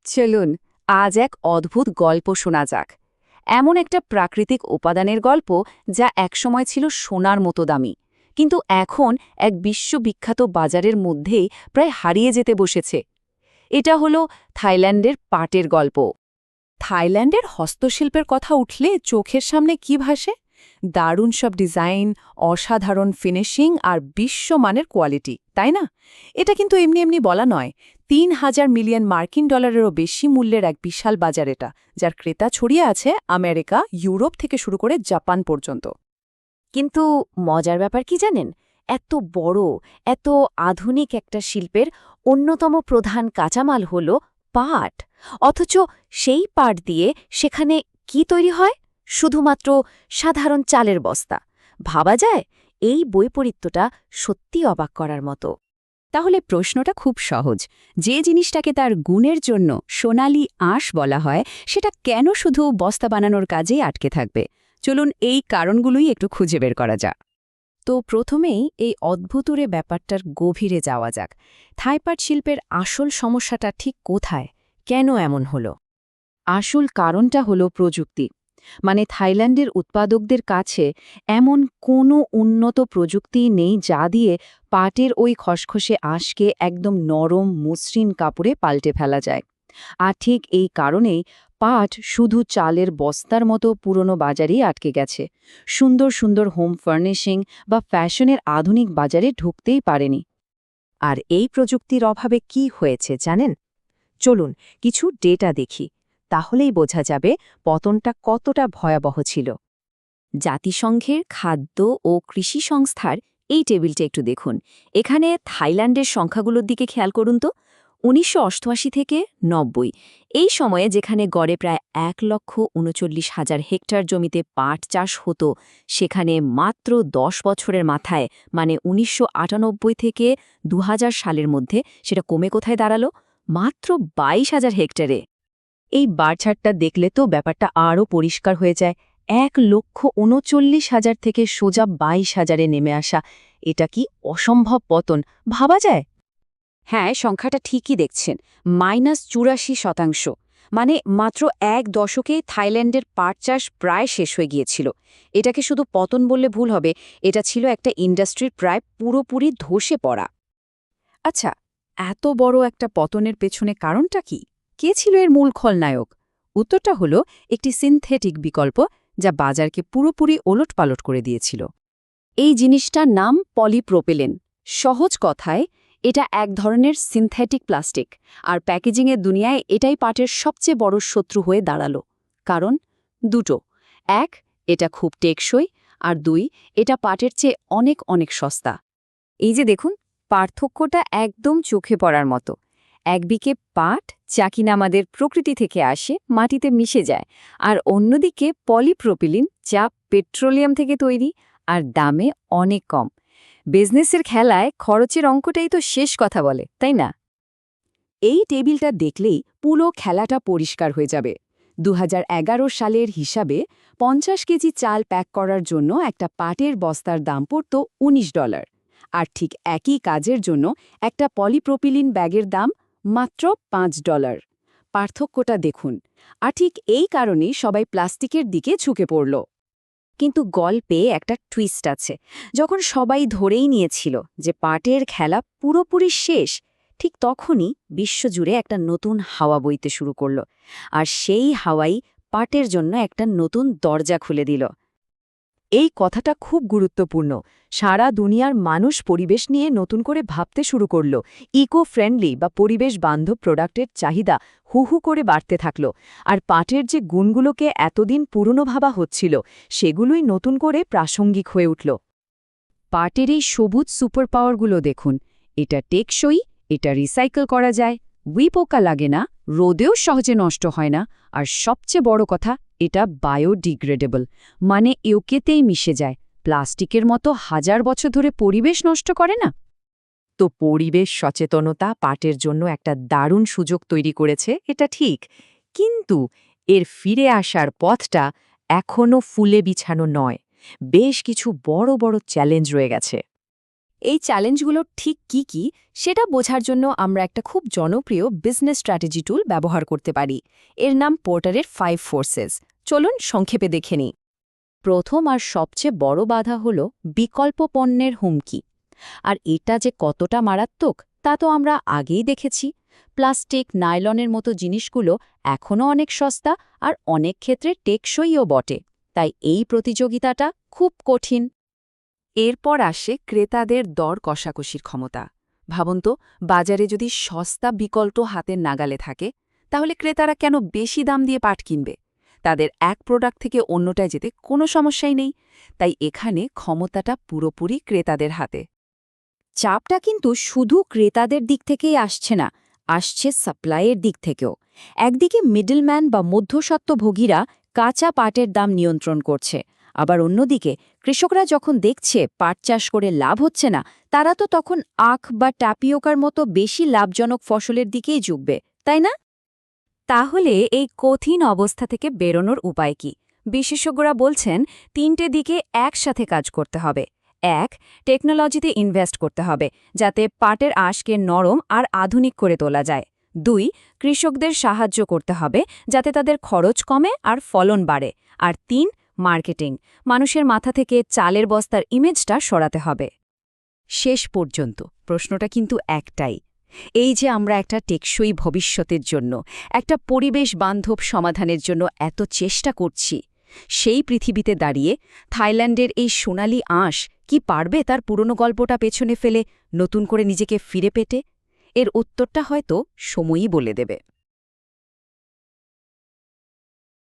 চলুন আজ এক অদ্ভুত গল্প শোনা যাক। এমন একটা প্রাকৃতিক উপাদানের গল্প যা একসময় ছিল সোনার মতো দামি, কিন্তু এখন এক বিশ্ববিখ্যাত বাজারের মধ্যেই প্রায় হারিয়ে যেতে বসেছে। এটা হলো থাইল্যান্ডের পাটের গল্প। থাইল্যান্ডের হস্তশিল্পের কথা উঠলে চোখের সামনে কি ভাসে? দারুণ সব ডিজাইন, অসাধারণ ফিনিশিং আর বিশ্বমানের কোয়ালিটি, তাই না? এটা কিন্তু এমনি এমনি বলা নয়। ৩,০০০ মিলিয়ন মার্কিন ডলারেরও বেশি মূল্যের এক বিশাল বাজার এটা, যার ক্রেতা ছড়িয়ে আছে আমেরিকা, ইউরোপ থেকে শুরু করে জাপান পর্যন্ত। কিন্তু মজার ব্যাপার কি জানেন? এত বড়, এত আধুনিক একটা শিল্পের অন্যতম প্রধান কাঁচামাল হল পাট। অথচ সেই পাট দিয়ে সেখানে কি তৈরি হয়? শুধুমাত্র সাধারণ চালের বস্তা। ভাবা যায়? এই বৈপরীত্যটা সত্যি অবাক করার মতো। তাহলে প্রশ্নটা খুব সহজ। যে জিনিসটাকে তার গুণের জন্য সোনালি আঁশ বলা হয়, সেটা কেন শুধু বস্তা বানানোর কাজেই আটকে থাকবে? চলুন এই কারণগুলোই একটু খুঁজে বের করা যাক। তো প্রথমেই এই অদ্ভুতুরে ব্যাপারটার গভীরে যাওয়া যাক। থাইপাট শিল্পের আসল সমস্যাটা ঠিক কোথায়? কেন এমন হলো? আসল কারণটা হলো প্রযুক্তি। মানে থাইল্যান্ডের উৎপাদকদের কাছে এমন কোনো উন্নত প্রযুক্তি নেই যা দিয়ে পাটের ওই খসখসে আঁশকে একদম নরম মসৃণ কাপড়ে পাল্টে ফেলা যায়। আর ঠিক এই কারণেই পাট শুধু চালের বস্তার মতো পুরনো বাজারেই আটকে গেছে। সুন্দর সুন্দর হোম ফার্নিশিং বা ফ্যাশনের আধুনিক বাজারে ঢুকতেই পারেনি। আর এই প্রযুক্তির অভাবে কি হয়েছে জানেন? চলুন কিছু ডেটা দেখি, তাহলেই বোঝা যাবে পতনটা কতটা ভয়াবহ ছিল। জাতিসংঘের খাদ্য ও কৃষি সংস্থার এই টেবিলটা একটু দেখুন। এখানে থাইল্যান্ডের সংখ্যাগুলোর দিকে খেয়াল করুন তো। ১৯৮৮ থেকে ৯০ এই সময়ে যেখানে গড়ে প্রায় ১,৩৯,০০০ হেক্টর জমিতে পাট চাষ হতো, সেখানে মাত্র ১০ বছরের মাথায় মানে ১৯৯৮ থেকে ২০০০ সালের মধ্যে সেটা কমে কোথায় দাঁড়ালো? মাত্র ২২,০০০ হেক্টরে। এই বাড়ছাড়টা দেখলে তো ব্যাপারটা আরও পরিষ্কার হয়ে যায়। ১,৩৯,০০০ থেকে সোজা ২২,০০০-এ নেমে আসা। এটা কি অসম্ভব পতন, ভাবা যায়? হ্যাঁ, সংখ্যাটা ঠিকই দেখছেন। -৮৪%। মানে মাত্র এক দশকে থাইল্যান্ডের পাট চাষ প্রায় শেষ হয়ে গিয়েছিল। এটাকে শুধু পতন বললে ভুল হবে, এটা ছিল একটা ইন্ডাস্ট্রির প্রায় পুরোপুরি ধসে পড়া। আচ্ছা, এত বড় একটা পতনের পেছনে কারণটা কি? কে ছিল এর মূল খলনায়ক? উত্তরটা হলো একটি সিনথেটিক বিকল্প, যা বাজারকে পুরোপুরি ওলটপালট করে দিয়েছিল। এই জিনিসটার নাম পলিপ্রোপিলেন। সহজ কথায় এটা এক ধরনের সিনথেটিক প্লাস্টিক, আর প্যাকেজিংয়ের দুনিয়ায় এটাই পাটের সবচেয়ে বড় শত্রু হয়ে দাঁড়ালো। কারণ দুটো: এক, এটা খুব টেকসই, আর দুই, এটা পাটের চেয়ে অনেক অনেক সস্তা। এই যে দেখুন, পার্থক্যটা একদম চোখে পড়ার মতো। একদিকে পাট, যা কিনা আমাদের প্রকৃতি থেকে আসে, মাটিতে মিশে যায়, আর অন্যদিকে পলিপ্রোপিলিন, যা পেট্রোলিয়াম থেকে তৈরি আর দামে অনেক কম। বিজনেসের খেলায় খরচের অঙ্কটাই তো শেষ কথা বলে, তাই না? এই টেবিলটা দেখলেই পুরো খেলাটা পরিষ্কার হয়ে যাবে। ২০১১ সালের হিসাবে ৫০ কেজি চাল প্যাক করার জন্য একটা পাটের বস্তার দাম পড়ত $১৯। আর ঠিক একই কাজের জন্য একটা পলিপ্রোপিলিন ব্যাগের দাম মাত্র $৫। পার্থক্যটা দেখুন। আর ঠিক এই কারণেই সবাই প্লাস্টিকের দিকে ঝুঁকে পড়ল। কিন্তু গল্পে একটা টুইস্ট আছে। যখন সবাই ধরেই নিয়েছিল যে পাটের খেলা পুরোপুরি শেষ, ঠিক তখনই বিশ্বজুড়ে একটা নতুন হাওয়া বইতে শুরু করল। আর সেই হাওয়াই পাটের জন্য একটা নতুন দরজা খুলে দিল। এই কথাটা খুব গুরুত্বপূর্ণ। সারা দুনিয়ার মানুষ পরিবেশ নিয়ে নতুন করে ভাবতে শুরু করল। ইকো ফ্রেন্ডলি বা পরিবেশ বান্ধব প্রোডাক্টের চাহিদা হু হু করে বাড়তে থাকল। আর পাটের যে গুণগুলোকে এতদিন পুরনো ভাবা হচ্ছিল, সেগুলোই নতুন করে প্রাসঙ্গিক হয়ে উঠল। পাটের এই সবুজ সুপার পাওয়ারগুলো দেখুন। এটা টেকসই, এটা রিসাইকেল করা যায়, পোকা লাগে না, রোদেও সহজে নষ্ট হয় না, আর সবচেয়ে বড় কথা, এটা বায়োডিগ্রেডেবল, মানে এওকেতেই মিশে যায়। প্লাস্টিকের মতো হাজার বছর ধরে পরিবেশ নষ্ট করে না। তো পরিবেশ সচেতনতা পাটের জন্য একটা দারুণ সুযোগ তৈরি করেছে, এটা ঠিক। কিন্তু এর ফিরে আসার পথটা এখনও ফুলে বিছানো নয়। বেশ কিছু বড় বড় চ্যালেঞ্জ রয়ে গেছে। এই চ্যালেঞ্জগুলো ঠিক কি কি সেটা বোঝার জন্য আমরা একটা খুব জনপ্রিয় বিজনেস স্ট্র্যাটেজি টুল ব্যবহার করতে পারি। এর নাম পোর্টারের 5 ফোর্সেস। চলুন সংক্ষেপে দেখে নিই। প্রথম আর সবচেয়ে বড় বাধা হল বিকল্প পণ্যের হুমকি। আর এটা যে কতটা মারাত্মক তা তো আমরা আগেই দেখেছি। প্লাস্টিক, নাইলনের মতো জিনিসগুলো এখনও অনেক সস্তা আর অনেক ক্ষেত্রে টেকসইও বটে। তাই এই প্রতিযোগিতাটা খুব কঠিন। এরপর আসে ক্রেতাদের দর কষাকষির ক্ষমতা। ভাবুন তো, বাজারে যদি সস্তা বিকল্প হাতের নাগালে থাকে, তাহলে ক্রেতারা কেন বেশি দাম দিয়ে পাট কিনবে? তাদের এক প্রোডাক্ট থেকে অন্যটায় যেতে কোনো সমস্যাই নেই। তাই এখানে ক্ষমতাটা পুরোপুরি ক্রেতাদের হাতে। চাপটা কিন্তু শুধু ক্রেতাদের দিক থেকেই আসছে না, আসছে সাপ্লাইয়ের দিক থেকেও। একদিকে মিডলম্যান বা মধ্যস্বত্বভোগীরা কাঁচা পাটের দাম নিয়ন্ত্রণ করছে, আবার অন্যদিকে কৃষকরা যখন দেখছে পাট চাষ করে লাভ হচ্ছে না, তারা তো তখন আখ বা ট্যাপিওকার মতো বেশি লাভজনক ফসলের দিকেই ঝুঁকবে, তাই না? তাহলে এই কঠিন অবস্থা থেকে বেরোনোর উপায় কি? বিশেষজ্ঞরা বলছেন 3টে দিকে একসাথে কাজ করতে হবে। 1. টেকনোলজিতে ইনভেস্ট করতে হবে, যাতে পাটের আঁশকে নরম আর আধুনিক করে তোলা যায়। 2. কৃষকদের সাহায্য করতে হবে, যাতে তাদের খরচ কমে আর ফলন বাড়ে। আর 3. মার্কেটিং, মানুষের মাথা থেকে চালের বস্তার ইমেজটা সরাতে হবে। শেষ পর্যন্ত প্রশ্নটা কিন্তু একটাই, এই যে আমরা একটা টেকসই ভবিষ্যতের জন্য, একটা পরিবেশ বান্ধব সমাধানের জন্য এত চেষ্টা করছি, সেই পৃথিবীতে দাঁড়িয়ে থাইল্যান্ডের এই সোনালি আঁশ কি পারবে তার পুরনো গল্পটা পেছনে ফেলে নতুন করে নিজেকে ফিরে পেতে? এর উত্তরটা হয়তো সময়ই বলে দেবে।